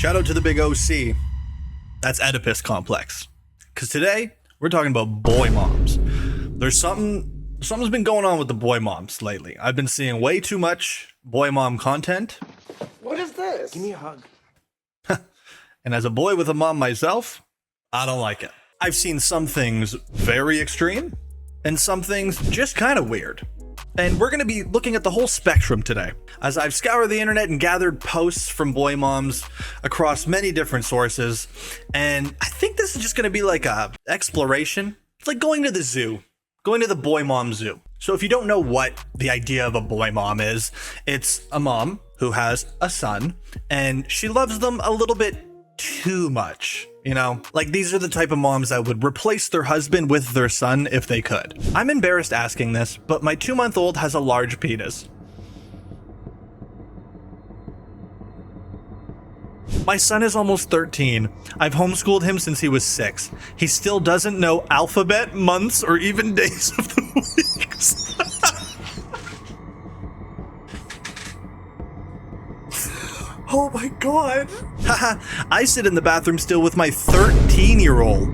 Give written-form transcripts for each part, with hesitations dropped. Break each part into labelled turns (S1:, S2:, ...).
S1: Shout out to the big OC. That's Oedipus complex. Because today, we're talking about boy moms. There's something's been going on with the boy moms lately. I've been seeing way too much boy mom content.
S2: What is this? Give me a hug.
S1: And as a boy with a mom myself, I don't like it. I've seen some things very extreme and some things just kind of weird. And we're going to be looking at the whole spectrum today, as I've scoured the internet and gathered posts from boy moms across many different sources. And I think this is just going to be like a exploration. It's like going to the zoo, going to the boy mom zoo. So if you don't know what the idea of a boy mom is, it's a mom who has a son and she loves them a little bit too much. You know, like these are the type of moms that would replace their husband with their son if they could. I'm embarrassed asking this, but my 2-month-old has a large penis. My son is almost 13. I've homeschooled him since he was 6. He still doesn't know alphabet, months, or even days of the weeks. Oh my god. Haha, I sit in the bathroom still with my 13-year-old.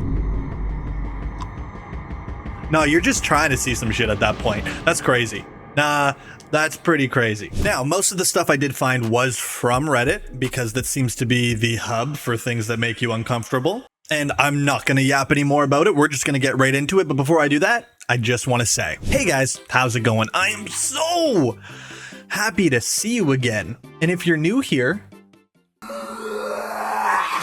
S1: No, you're just trying to see some shit at that point. That's crazy. Nah, that's pretty crazy. Now, most of the stuff I did find was from Reddit, because that seems to be the hub for things that make you uncomfortable. And I'm not gonna yap anymore about it. We're just gonna get right into it. But before I do that, I just want to say, hey guys, how's it going? I am so happy to see you again. And if you're new here,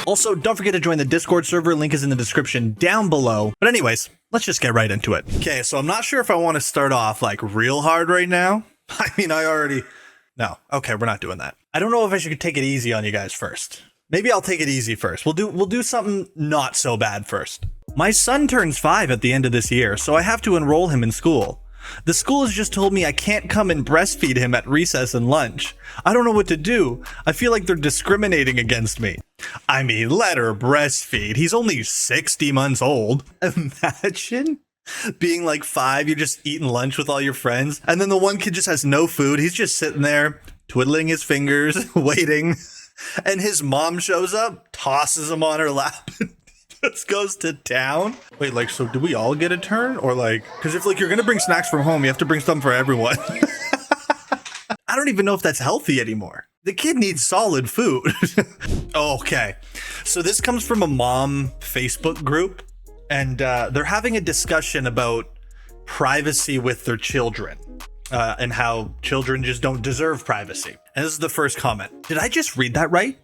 S1: also, don't forget to join the Discord server. Link is in the description down below. But anyways, let's just get right into it. Okay, so I'm not sure if I want to start off like real hard right now. I mean, no. Okay, we're not doing that. I don't know if I should take it easy on you guys first. Maybe I'll take it easy first. We'll do something not so bad first. My son turns 5 at the end of this year, so I have to enroll him in school. The school has just told me I can't come and breastfeed him at recess and lunch. I don't know what to do. I feel like they're discriminating against me. I mean, let her breastfeed. He's only 60 months old. Imagine being like 5, you're just eating lunch with all your friends, and then the one kid just has no food. He's just sitting there, twiddling his fingers, waiting, and his mom shows up, tosses him on her lap, just goes to town. Wait, like, so do we all get a turn? Or like, because if like you're gonna bring snacks from home, you have to bring some for everyone. I don't even know if that's healthy anymore. The kid needs solid food. Okay, so this comes from a mom Facebook group, and they're having a discussion about privacy with their children, and how children just don't deserve privacy. And this is the first comment. Did I just read that right?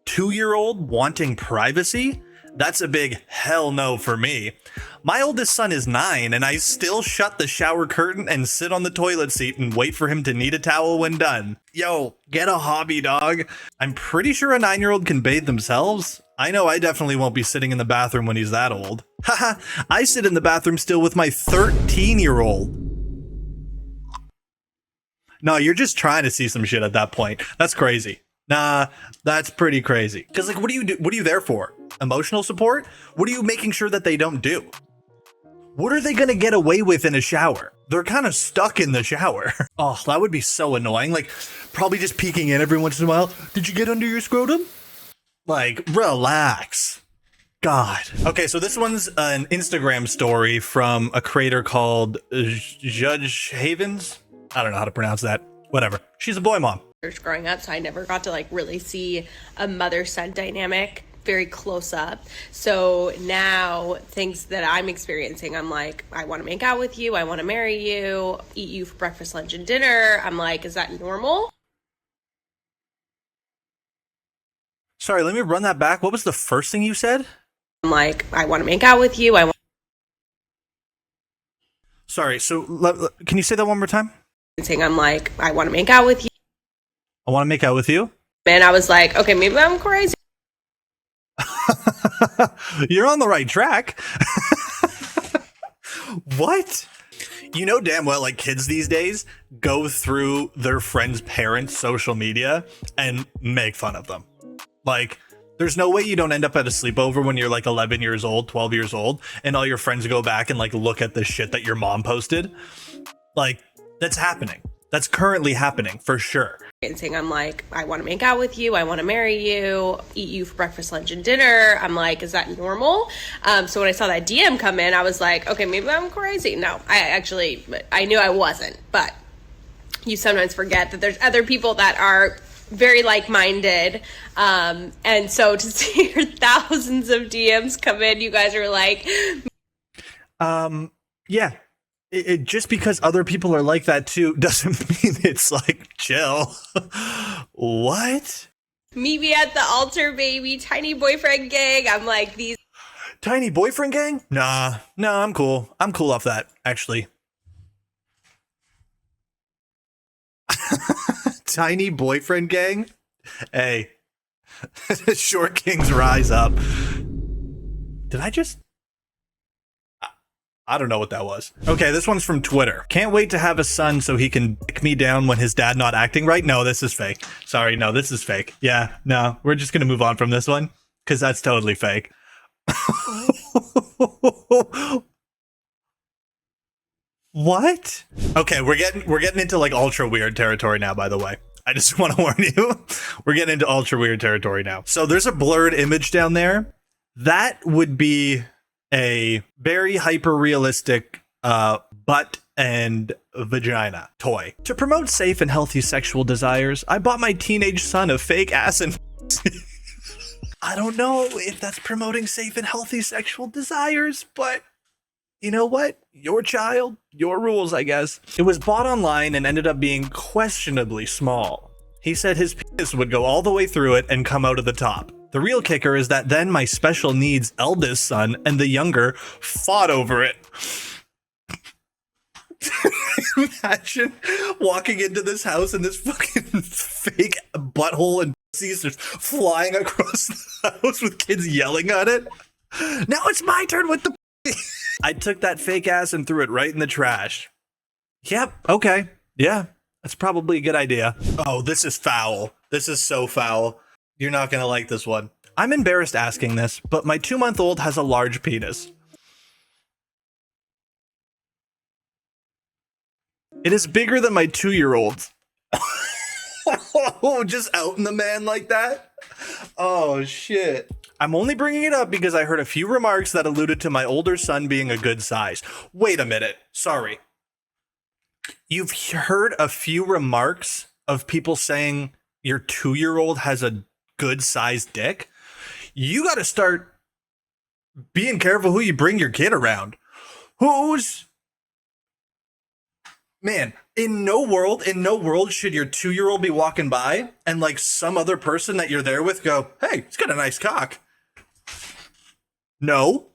S1: 2-year-old wanting privacy? That's a big hell no for me. My oldest son is 9, and I still shut the shower curtain and sit on the toilet seat and wait for him to need a towel when done. Yo, get a hobby, dog. I'm pretty sure a 9-year-old can bathe themselves. I know I definitely won't be sitting in the bathroom when he's that old. Haha, I sit in the bathroom still with my 13-year-old. No, you're just trying to see some shit at that point. That's crazy. Nah, that's pretty crazy. Because like, what do you do? What are you there for? Emotional support? What are you making sure that they don't do? What are they gonna get away with in a shower? They're kind of stuck in the shower. Oh, that would be so annoying. Like, probably just peeking in every once in a while. Did you get under your scrotum? Like, relax. God. Okay, so this one's an Instagram story from a creator called Judge Havens. I don't know how to pronounce that. Whatever. She's a boy mom.
S3: Growing up, so I never got to like really see a mother-son dynamic very close up. So now things that I'm experiencing, I'm like, I want to make out with you, I want to marry you, eat you for breakfast, lunch, and dinner. I'm like, is that normal?
S1: Sorry, let me run that back. What was the first thing you said?
S3: I'm like, I want to make out with you.
S1: Sorry, so can you say that one more time?
S3: I'm like, I want to make out with you.
S1: I want to make out with you.
S3: And I was like, okay, maybe I'm crazy.
S1: You're on the right track. What? You know damn well, like, kids these days go through their friends' parents' social media and make fun of them. Like, there's no way you don't end up at a sleepover when you're like 11 years old, 12 years old, and all your friends go back and like look at the shit that your mom posted. Like, that's happening. That's currently happening for sure.
S3: Saying I'm like, I want to make out with you, I want to marry you, eat you for breakfast, lunch, and dinner. I'm like, is that normal? So when I saw that DM come in, I was like, okay, maybe I'm crazy. No, I knew I wasn't, but you sometimes forget that there's other people that are very like-minded, and so to see your thousands of DMs come in, you guys are like,
S1: yeah. It just because other people are like that too doesn't mean it's like chill. What?
S3: meet me at the altar, baby, tiny boyfriend gang. I'm like, these
S1: Tiny boyfriend gang? Nah, I'm cool. I'm cool off that, actually. Tiny boyfriend gang? Hey, short kings rise up. Did I just... I don't know what that was. Okay, this one's from Twitter. Can't wait to have a son so he can dick me down when his dad not acting right. No, this is fake. Sorry, no, this is fake. Yeah, no, we're just gonna move on from this one because that's totally fake. What? Okay, we're getting into like ultra weird territory now, by the way. I just want to warn you. We're getting into ultra weird territory now. So there's a blurred image down there. That would be a very hyper realistic butt and vagina toy. To promote safe and healthy sexual desires, I bought my teenage son a fake ass and I don't know if that's promoting safe and healthy sexual desires, but you know what? Your child, your rules, I guess. It was bought online and ended up being questionably small. He said his penis would go all the way through it and come out of the top. The real kicker is that then my special needs eldest son and the younger fought over it. Imagine walking into this house and this fucking fake butthole and pussies just flying across the house with kids yelling at it. Now it's my turn with the I took that fake ass and threw it right in the trash. Yep, okay. Yeah, that's probably a good idea. Oh, this is foul. This is so foul. You're not gonna like this one. I'm embarrassed asking this, but my 2-month-old has a large penis. It is bigger than my 2-year-old's. Oh, just outing the man like that? Oh, shit. I'm only bringing it up because I heard a few remarks that alluded to my older son being a good size. Wait a minute. Sorry. You've heard a few remarks of people saying your 2-year-old has a good sized dick? You got to start being careful who you bring your kid around. Man, in no world should your 2-year-old be walking by and like some other person that you're there with go, hey, he's got a nice cock. No.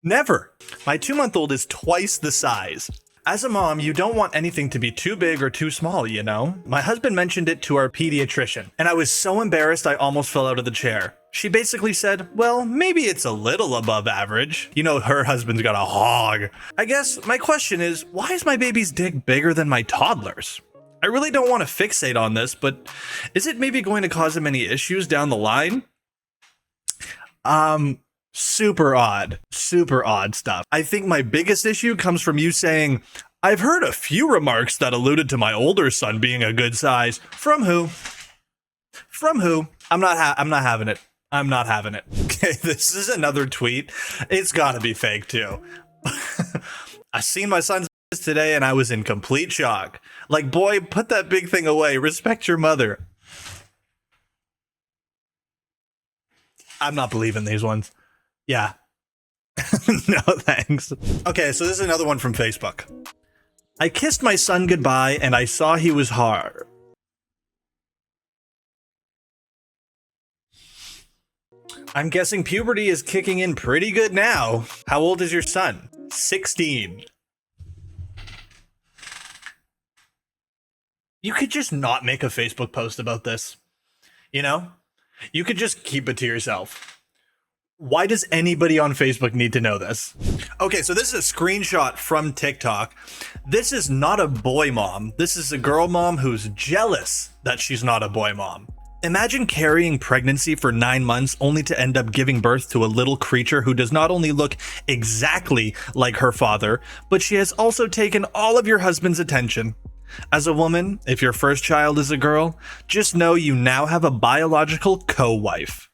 S1: Never. My 2-month-old is twice the size. As a mom, you don't want anything to be too big or too small, you know? My husband mentioned it to our pediatrician, and I was so embarrassed I almost fell out of the chair. She basically said, well, maybe it's a little above average. You know, her husband's got a hog. I guess my question is, why is my baby's dick bigger than my toddler's? I really don't want to fixate on this, but is it maybe going to cause him any issues down the line? Super odd stuff. I think my biggest issue comes from you saying, I've heard a few remarks that alluded to my older son being a good size. From who? I'm not having it. I'm not having it. Okay, this is another tweet. It's gotta be fake too. I seen my son's today and I was in complete shock. Like, boy, put that big thing away. Respect your mother. I'm not believing these ones. Yeah. No, thanks. Okay, so this is another one from Facebook. I kissed my son goodbye and I saw he was hard. I'm guessing puberty is kicking in pretty good now. How old is your son? 16. You could just not make a Facebook post about this. You know? You could just keep it to yourself. Why does anybody on Facebook need to know this? Okay, so this is a screenshot from TikTok. This is not a boy mom. This is a girl mom who's jealous that she's not a boy mom. Imagine carrying pregnancy for 9 months only to end up giving birth to a little creature who does not only look exactly like her father, but she has also taken all of your husband's attention. As a woman, if your first child is a girl, just know you now have a biological co-wife.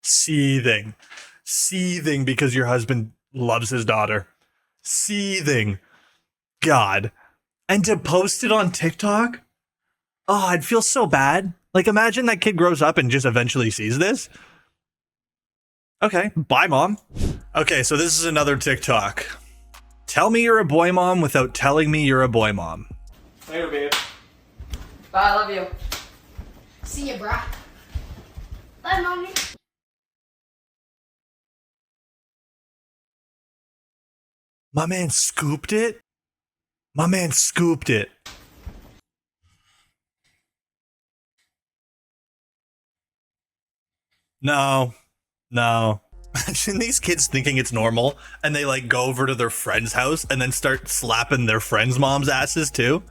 S1: Seething. Seething because your husband loves his daughter. Seething. God. And to post it on TikTok? Oh, I'd feel so bad. Like, imagine that kid grows up and just eventually sees this. Okay, bye, mom. Okay, so this is another TikTok. Tell me you're a boy mom without telling me you're a boy mom.
S2: Later, babe.
S3: Bye, I love you.
S4: See ya, brah. Bye, mommy.
S1: My man scooped it? My man scooped it. No. Imagine these kids thinking it's normal and they like go over to their friend's house and then start slapping their friends' moms' asses too.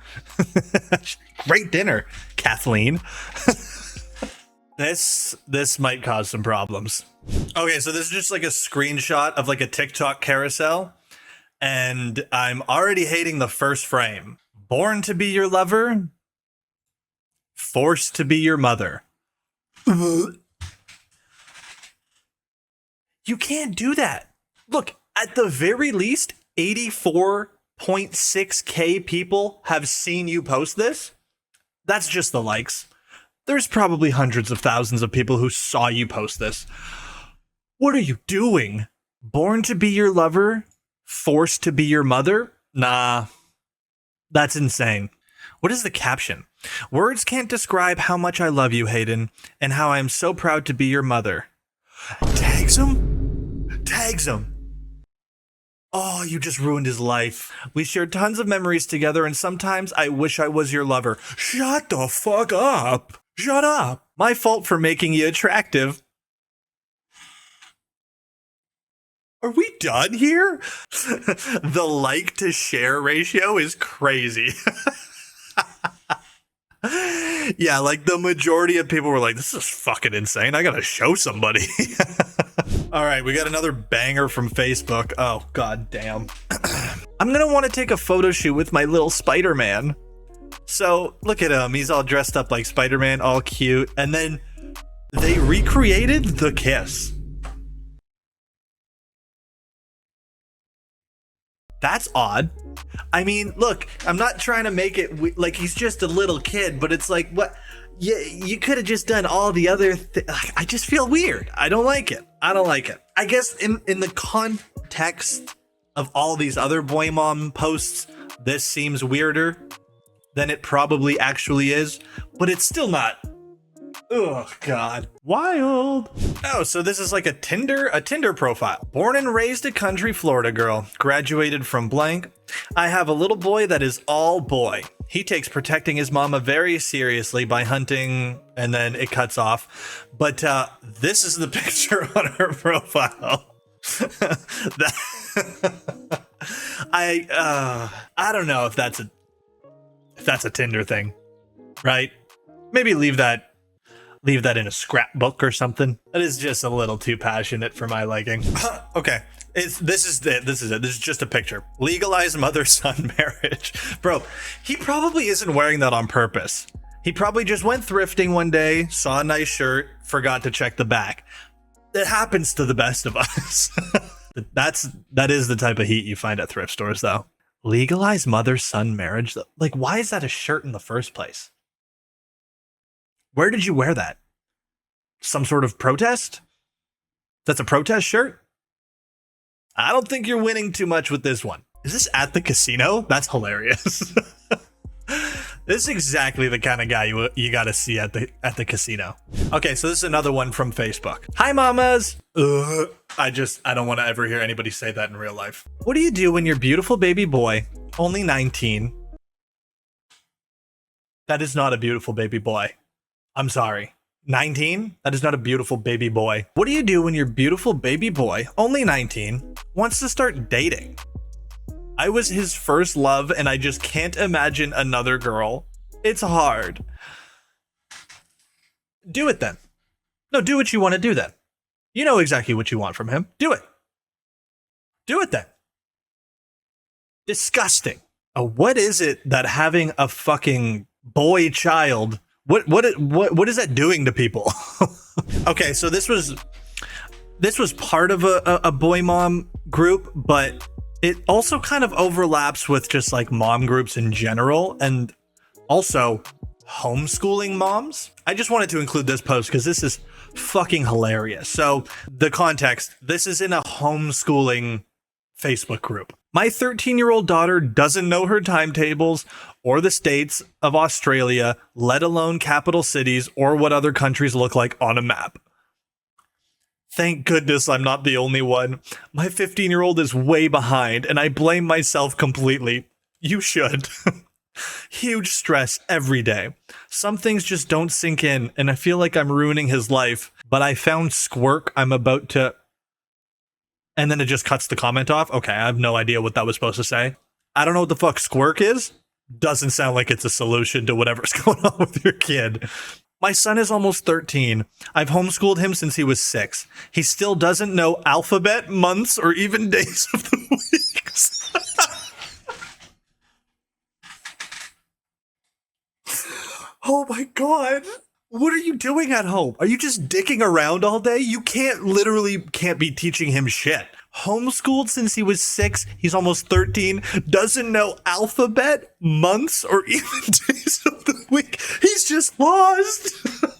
S1: Great dinner, Kathleen. This might cause some problems. Okay, so this is just like a screenshot of like a TikTok carousel, and I'm already hating the first frame. Born to be your lover, forced to be your mother. You can't do that. Look, at the very least, 84.6K people have seen you post this. That's just the likes. There's probably hundreds of thousands of people who saw you post this. What are you doing? Born to be your lover? Forced to be your mother? Nah, that's insane. What is the caption? Words can't describe how much I love you, Hayden, and how I am so proud to be your mother. Tags him? Tags him. Oh, you just ruined his life. We shared tons of memories together, and sometimes I wish I was your lover. Shut the fuck up. Shut up. My fault for making you attractive. Are we done here? The like to share ratio is crazy. Yeah, like the majority of people were like, this is fucking insane. I gotta show somebody. All right, we got another banger from Facebook. Oh, god damn. I'm gonna want to take a photo shoot with my little Spider-Man. So look at him. He's all dressed up like Spider-Man, all cute. And then they recreated the kiss. That's odd. I mean, look, I'm not trying to make it like he's just a little kid, but it's like, what? You could have just done all the other I just feel weird. I don't like it. I guess in the context of all these other boy mom posts, this seems weirder than it probably actually is, but it's still not. Oh god. Wild. Oh, so this is like a Tinder profile. Born and raised a country Florida girl, graduated from blank. I have a little boy that is all boy. He takes protecting his mama very seriously by hunting, and then it cuts off. But this is the picture on her profile. I don't know if that's a Tinder thing, right? Maybe leave that in a scrapbook or something. That is just a little too passionate for my liking. Okay, this is it. This is just a picture. Legalize mother-son marriage. Bro, he probably isn't wearing that on purpose. He probably just went thrifting one day, saw a nice shirt, forgot to check the back. It happens to the best of us. That is the type of heat you find at thrift stores, though. Legalize mother-son marriage? Like, why is that a shirt in the first place? Where did you wear that? Some sort of protest? That's a protest shirt? I don't think you're winning too much with this one. Is this at the casino? That's hilarious. This is exactly the kind of guy you gotta see at the casino. Okay, so this is another one from Facebook. Hi, mamas. I don't want to ever hear anybody say that in real life. What do you do when your beautiful baby boy, only 19? That is not a beautiful baby boy. I'm sorry. 19? That is not a beautiful baby boy. What do you do when your beautiful baby boy, only 19, wants to start dating? I was his first love, and I just can't imagine another girl. It's hard. Do it then. No, do what you want to do then. You know exactly what you want from him. Do it. Do it then. Disgusting. What is it that having a fucking boy child, what is that doing to people? Okay, so this was part of a boy mom group, but it also kind of overlaps with just like mom groups in general, and also homeschooling moms. I just wanted to include this post because this is fucking hilarious. So the context, this is in a homeschooling Facebook group. My 13-year-old daughter doesn't know her timetables or the states of Australia, let alone capital cities or what other countries look like on a map. Thank goodness I'm not the only one. My 15-year-old is way behind, and I blame myself completely. You should. Huge stress every day. Some things just don't sink in, and I feel like I'm ruining his life. But I found squirk I'm about to... And then it just cuts the comment off. Okay, I have no idea what that was supposed to say. I don't know what the fuck squirk is. Doesn't sound like it's a solution to whatever's going on with your kid. My son is almost 13. I've homeschooled him since he was 6. He still doesn't know alphabet, months, or even days of the weeks. Oh my God. What are you doing at home? Are you just dicking around all day? You can't be teaching him shit. Homeschooled since he was 6. He's almost 13. Doesn't know alphabet, months, or even days of the week. He's just lost.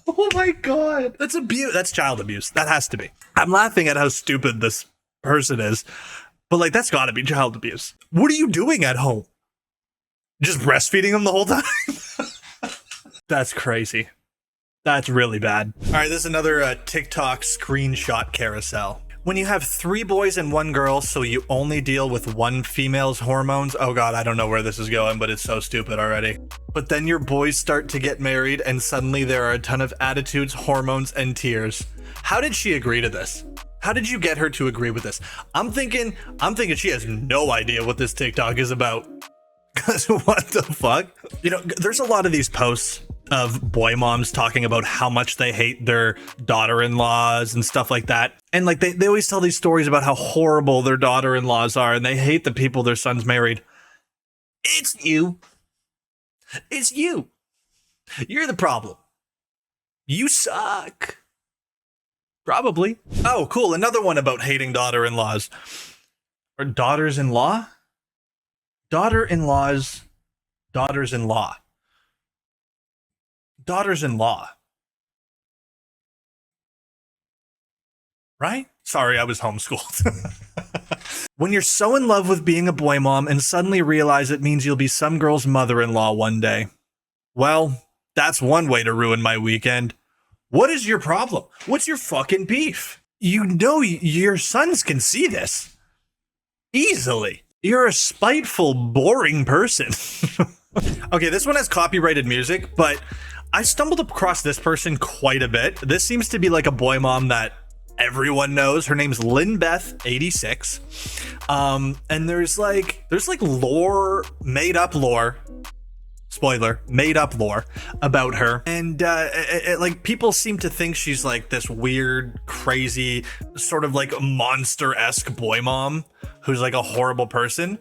S1: Oh my God. That's abuse. That's child abuse. That has to be. I'm laughing at how stupid this person is, but like, that's gotta be child abuse. What are you doing at home? Just breastfeeding him the whole time? That's crazy. That's really bad. All right, this is another TikTok screenshot carousel. When you have 3 boys and 1 girl, so you only deal with one female's hormones. Oh God, I don't know where this is going, but it's so stupid already. But then your boys start to get married and suddenly there are a ton of attitudes, hormones, and tears. How did she agree to this? How did you get her to agree with this? I'm thinking she has no idea what this TikTok is about. Cause what the fuck? You know, there's a lot of these posts of boy moms talking about how much they hate their daughter-in-laws and stuff like that. And like they always tell these stories about how horrible their daughter-in-laws are and they hate the people their son's married. It's you. It's you. You're the problem. You suck. Probably. Oh, cool. Another one about hating daughter-in-laws. Or daughters-in-law? Daughter-in-laws. Daughters-in-law. Daughters-in-law. Right? Sorry, I was homeschooled. When you're so in love with being a boy mom and suddenly realize it means you'll be some girl's mother-in-law one day. Well, that's one way to ruin my weekend. What is your problem? What's your fucking beef? You know your sons can see this. Easily. You're a spiteful, boring person. Okay, this one has copyrighted music, but I stumbled across this person quite a bit. This seems to be like a boy mom that everyone knows. Her name's LynBeth86. And there's like lore, made up lore. Spoiler, made up lore about her. And like people seem to think she's like this weird, crazy, sort of like monster-esque boy mom who's like a horrible person.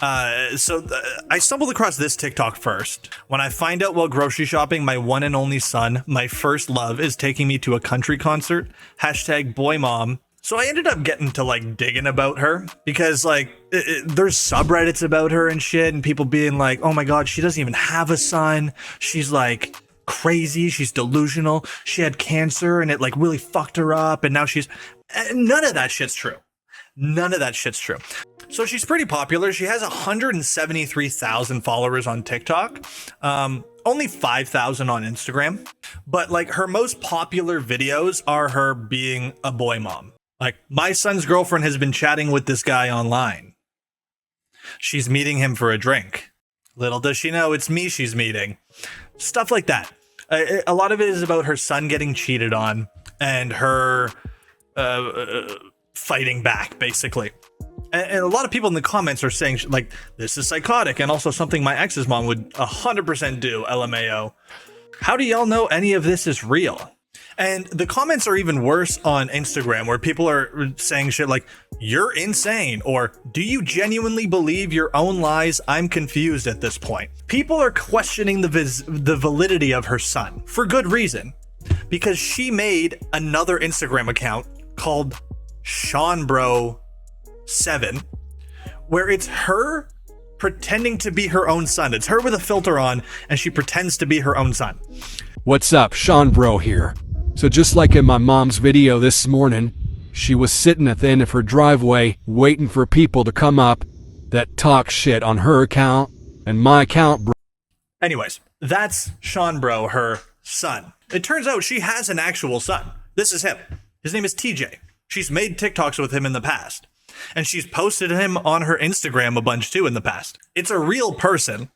S1: I stumbled across this TikTok first. When I find out while grocery shopping, my one and only son, my first love, is taking me to a country concert. Hashtag boy mom. So I ended up getting to like digging about her because like there's subreddits about her and shit and people being like, oh my God, she doesn't even have a son. She's like crazy. She's delusional. She had cancer and it like really fucked her up. And now none of that shit's true. None of that shit's true. So she's pretty popular. She has 173,000 followers on TikTok. Only 5,000 on Instagram. But like her most popular videos are her being a boy mom. Like, my son's girlfriend has been chatting with this guy online. She's meeting him for a drink. Little does she know it's me she's meeting. Stuff like that. A lot of it is about her son getting cheated on and her fighting back, basically. And a lot of people in the comments are saying, like, this is psychotic and also something my ex's mom would 100% do, LMAO. How do y'all know any of this is real? And the comments are even worse on Instagram, where people are saying shit like, "You're insane," or "Do you genuinely believe your own lies? I'm confused at this point." People are questioning the validity of her son for good reason, because she made another Instagram account called SeanBro7, where it's her pretending to be her own son. It's her with a filter on, and she pretends to be her own son.
S5: What's up, Sean Bro here. So just like in my mom's video this morning, she was sitting at the end of her driveway waiting for people to come up that talk shit on her account and my account, bro.
S1: Anyways, that's Sean Bro, her son. It turns out she has an actual son. This is him. His name is TJ. She's made TikToks with him in the past, and she's posted him on her Instagram a bunch too in the past. It's a real person,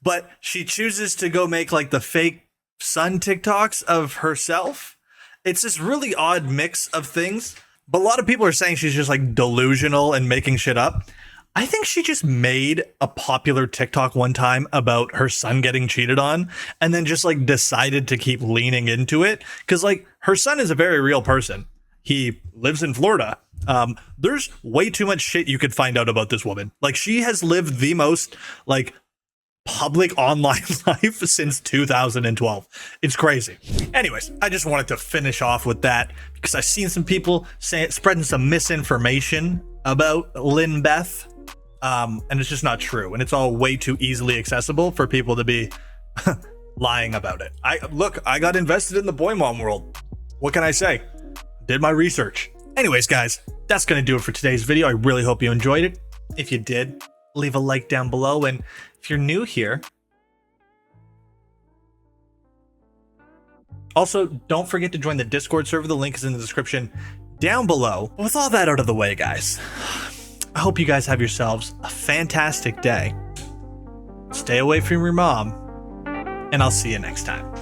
S1: but she chooses to go make like the fake son TikToks of herself. It's this really odd mix of things, but a lot of people are saying she's just like delusional and making shit up. I think she just made a popular TikTok one time about her son getting cheated on, and then just like decided to keep leaning into it, because like her son is a very real person. He lives in Florida. There's way too much shit you could find out about this woman. Like, she has lived the most like public online life since 2012. It's crazy. Anyways, I just wanted to finish off with that because I've seen some people spreading some misinformation about Lynn Beth, and it's just not true, and it's all way too easily accessible for people to be lying about it. I got invested in the boy mom world. What can I say? Did my research. Anyways, guys, that's gonna do it for today's video. I really hope you enjoyed it. If you did, leave a like down below, and if you're new here, also don't forget to join the Discord server. The link is in the description down below. With all that out of the way, guys, I hope you guys have yourselves a fantastic day. Stay away from your mom, and I'll see you next time.